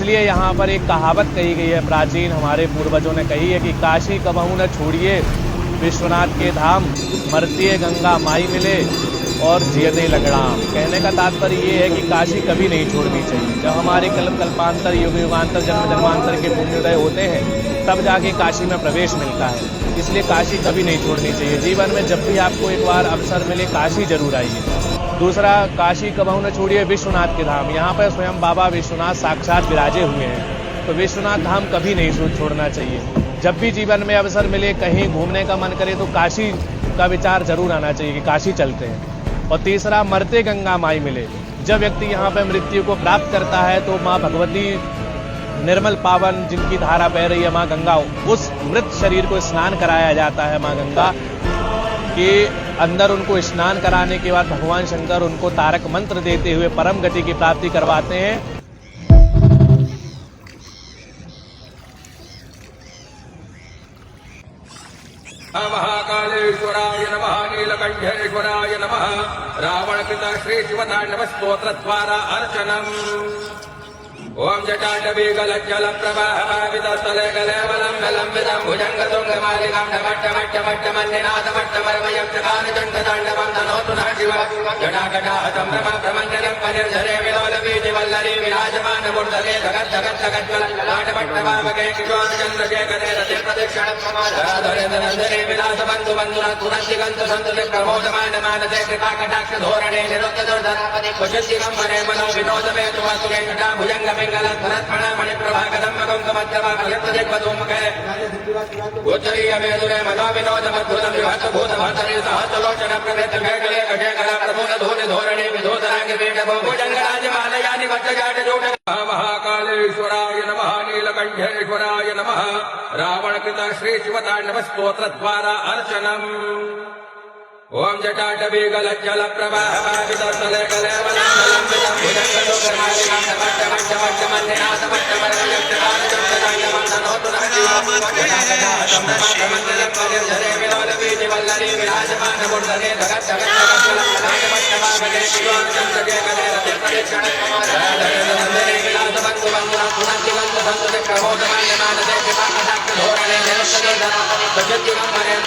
इसलिए यहाँ पर एक कहावत कही गई है, प्राचीन हमारे पूर्वजों ने कही है कि काशी कबहू न छोड़िए विश्वनाथ के धाम, मरतिए गंगा माई मिले और जियते लगड़ाम। कहने का तात्पर्य ये है कि काशी कभी नहीं छोड़नी चाहिए। जब हमारे कल्प कल्पांतर युग युगांतर जन्म जन्मांतर के पुण्योदय होते हैं तब जाके काशी में प्रवेश मिलता है। इसलिए काशी कभी नहीं छोड़नी चाहिए। जीवन में जब भी आपको एक बार अवसर मिले काशी जरूर आइए। दूसरा, काशी कबहू न छोड़िए विश्वनाथ के धाम। यहाँ पर स्वयं बाबा विश्वनाथ साक्षात विराजे हुए हैं, तो विश्वनाथ धाम कभी नहीं छोड़ना चाहिए। जब भी जीवन में अवसर मिले, कहीं घूमने का मन करे तो काशी का विचार जरूर आना चाहिए कि काशी चलते हैं। और तीसरा, मरते गंगा माई मिले। जब व्यक्ति यहाँ पर मृत्यु को प्राप्त करता है तो माँ भगवती निर्मल पावन जिनकी धारा बह रही है माँ गंगा, उस मृत शरीर को स्नान कराया जाता है माँ गंगा के अंदर। उनको स्नान कराने के बाद भगवान शंकर उनको तारक मंत्र देते हुए परम गति की प्राप्ति करवाते हैं। महाकालेश्वराय नमः, नीलकंठेश्वराय नमः। रावणकृत श्री शिवतांडव स्तोत्र द्वारा अर्चनम्। ओम जटाटवी गलज्जल प्रवाह वितस्तले कलेवलम विलंबितम भुजंग तुंग मालिकाम मट्ट मर्मयं चकान चंड तांडवं तनोतु नः शिव। जटाकटा संभ्रम प्रमंडलं परिर्धरे विलोल बीज वल्लरी विराजमान मूर्धले धगत धगत धगत लाट पट्टवामके किशोर चंद्रशेखरे रति प्रदक्षिण धरे धरे विलास बंधु बंधुना तुरंति गंत संतुले प्रमोदमान मानसे कृपा कटाक्ष धोरणे निरुक्त दुर्धरापति कुशति गंभरे मनो विनोद में तुमस्तुके कटा भुजंग मणि प्रभा कदम्बकं कमद्दवा यत्तजेक्वतोमुखे गोचरीय मेदुरे मनो विनोद मद्भुतं विहत भूत भर्तरे सहस्रलोचन प्रभृत भेकले कषेकला प्रभूत धूल धोरणे विधोतरांग वेदभो भुजंगराजमालयानि वज्रजाट जोट। महाकालेश्वराय नमः, नीलकंठेश्वराय नमः। रावणकृत श्री शिवतांडव स्तोत्र द्वारा अर्चनम्। ओम जटाटवी गलज्जल प्रवाह वितस्तले कलेवलम विलंबितम भुजंग तुंग मालिकाम मट्ट मन्निनाथ मट्ट मर्मयं चकान चंड तांडवं तनोतु नः शिव। जटाकटा संभ्रम प्रमंडलं परिर्धरे विलोल बीज वल्लरी विराजमान मूर्धने धगत धगत धगत लाट पट्टवामके किशोर चंद्रशेखरे रति प्रदक्षिण धरे धरे विलास बंधु बंधुना तुरंति गंत संतुले प्रमोदमान मानसे कृपा कटाक्ष धोरणे निरुक्त दुर्धरापति कुशति गंभरे